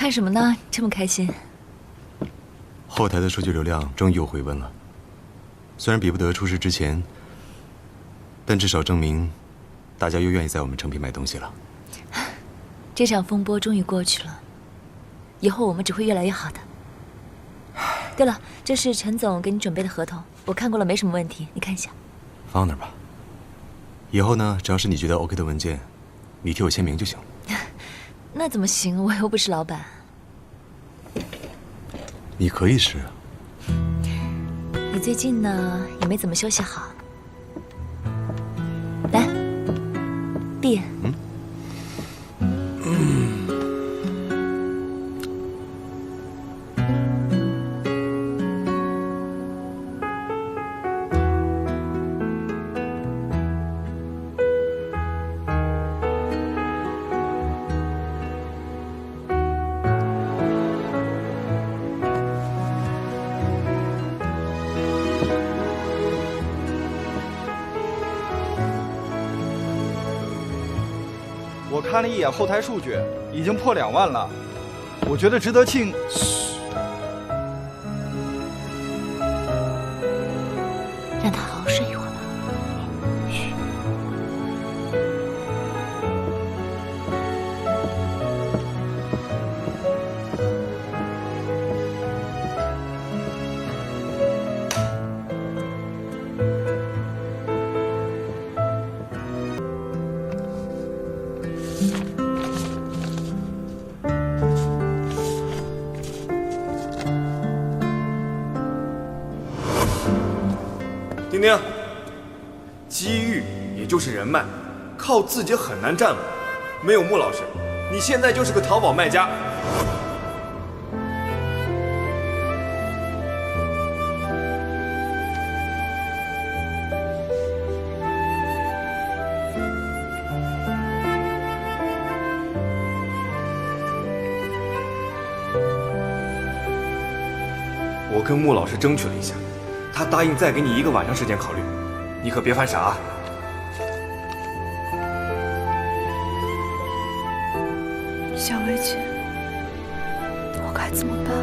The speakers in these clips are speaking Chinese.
看什么呢？这么开心？后台的数据流量终于又回温了，虽然比不得出事之前，但至少证明大家又愿意在我们诚品买东西了。这场风波终于过去了，以后我们只会越来越好的。对了，这是陈总给你准备的合同，我看过了，没什么问题，你看一下。放那儿吧。以后呢，只要是你觉得 OK 的文件，你替我签名就行。那怎么行？我又不是老板。你可以是啊。你最近呢也没怎么休息好。来，闭眼。我看了一眼后台数据，已经破2万了，我觉得值得庆。让他好好睡一会儿吧。嘘。丁丁，机遇也就是人脉，靠自己很难站稳。没有穆老师，你现在就是个淘宝卖家。我跟穆老师争取了一下，他答应再给你1个晚上时间考虑，你可别犯傻啊！小薇姐，我该怎么办？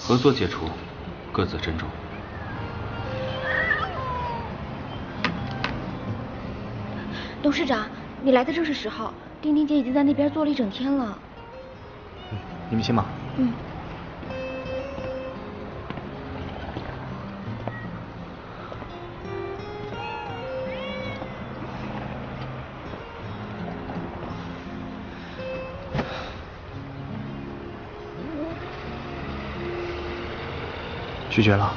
合作解除，各自珍重。董事长，你来的正是时候。丁丁姐已经在那边坐了1整天了。你们先忙。拒绝了。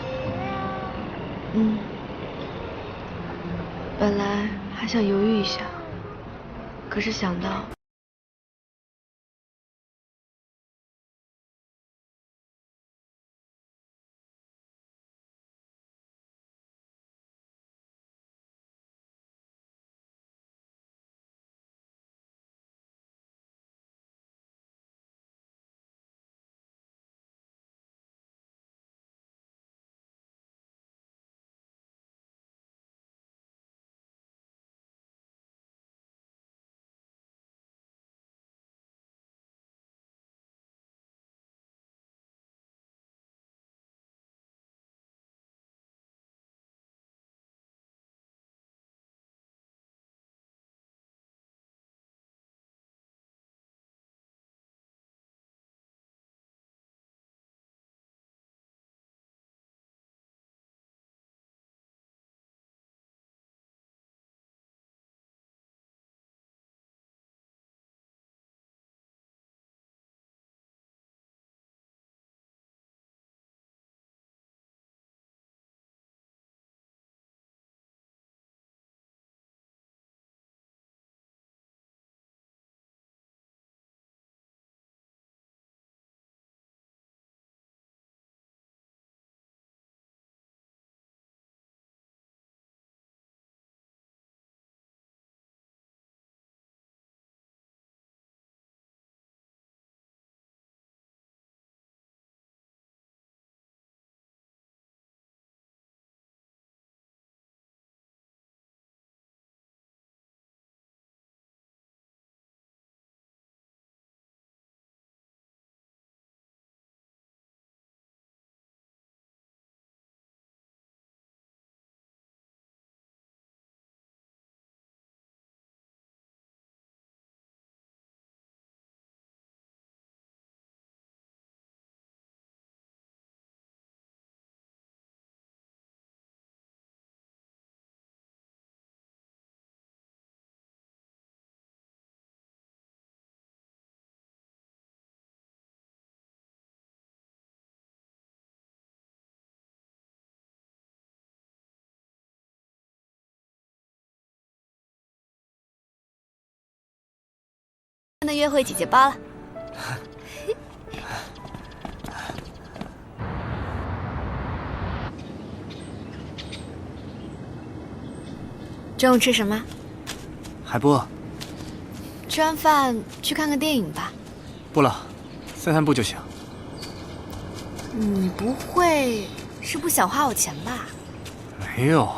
本来还想犹豫一下，可是想到的约会姐姐包了。中午吃什么？还不饿。吃完饭去看个电影吧。不了，散散步就行。你不会是不想花我钱吧？没有。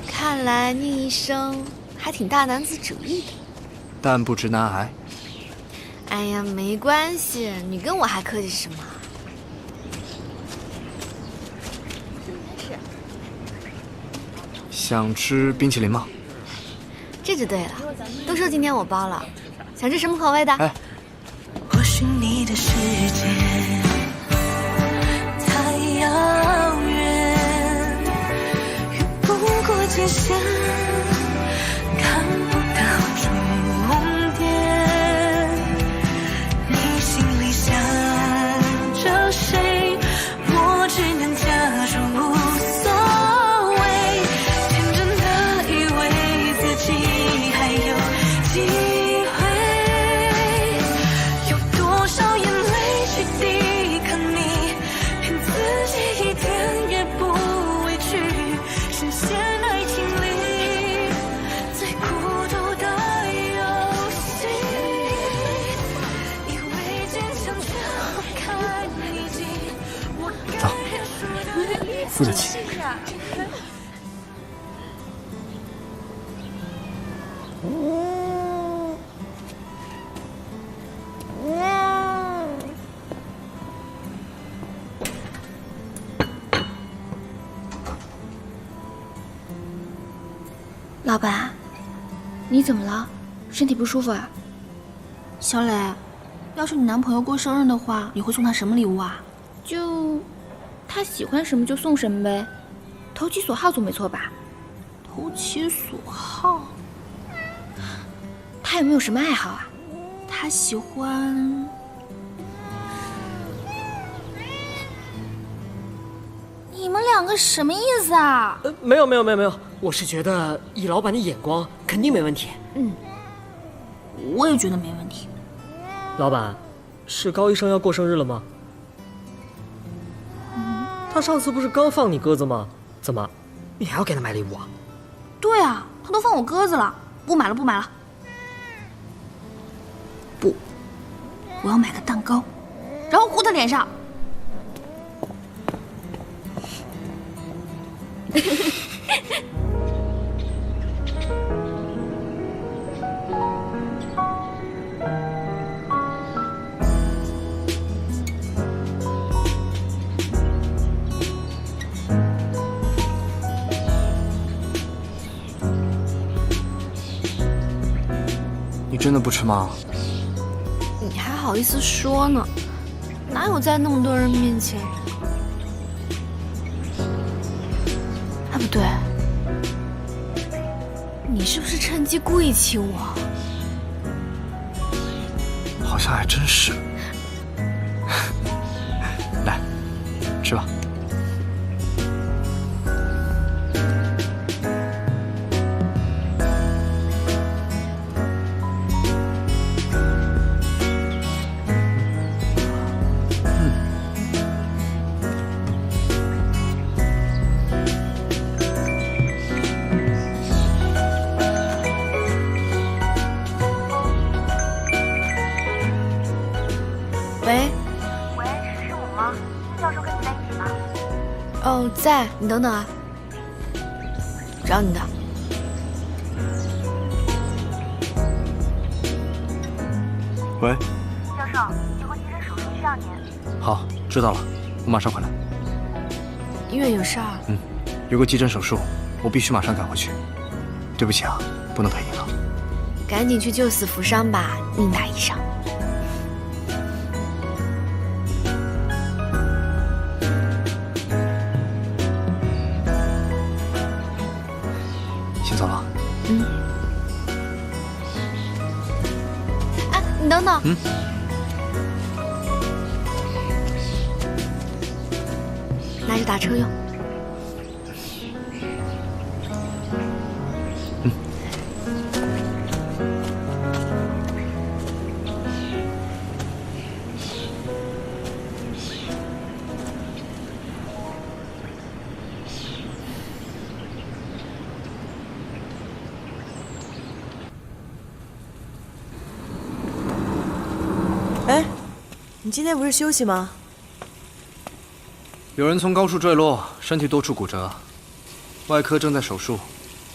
看来宁医生还挺大男子主义的。但不直男癌。哎呀，没关系，你跟我还客气什么？想吃冰淇淋吗？这就对了，都说今天我包了，想吃什么口味的？哎，或许你的世界太遥远，越不过界限，看不到终点。你心里想着谁，我只能假装无所谓，天真的以为自己还有机会，有多少眼泪去抵抗你，骗自己一点也不委屈，深陷爱情里最孤独的游戏，以为坚强却不堪一击，我该说的付得起。老板，你怎么了？身体不舒服啊？小磊，要是你男朋友过生日的话，你会送他什么礼物啊？就他喜欢什么就送什么呗，投其所好总没错吧？投其所好。他有没有什么爱好啊？他喜欢……你们两个什么意思啊？没有，我是觉得以老板的眼光，肯定没问题。我也觉得没问题。老板，是高医生要过生日了吗？他上次不是刚放你鸽子吗？怎么，你还要给他买礼物啊？对啊，他都放我鸽子了，不买了。不，我要买个蛋糕，然后糊他脸上。你真的不吃吗？你还好意思说呢？哪有在那么多人面前？啊，不对，你是不是趁机故意亲我？好像还真是。来，吃吧。喂，是我吗？教授跟你在一起吗？哦，在，你等等啊，找你的。喂，教授，有个急诊手术需要您。好，知道了，我马上回来。医院有事儿？有个急诊手术，我必须马上赶回去。对不起啊，不能陪你了。赶紧去救死扶伤吧，宁大医生。先走了。哎，你等等。拿着打车用。你今天不是休息吗？有人从高处坠落，身体多处骨折，外科正在手术。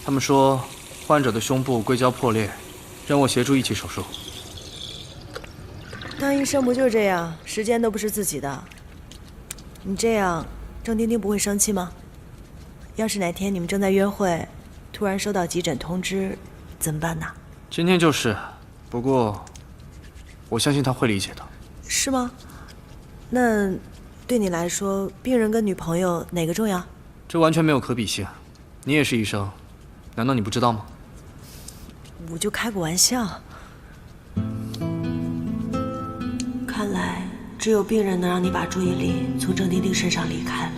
他们说患者的胸部硅胶破裂，让我协助一起手术。当医生不就是这样，时间都不是自己的。你这样，郑丁丁不会生气吗？要是哪天你们正在约会，突然收到急诊通知，怎么办呢？今天就是，不过我相信他会理解的。是吗？那对你来说，病人跟女朋友哪个重要？这完全没有可比性。你也是医生，难道你不知道吗？我就开个玩笑。看来只有病人能让你把注意力从郑丁丁身上离开了。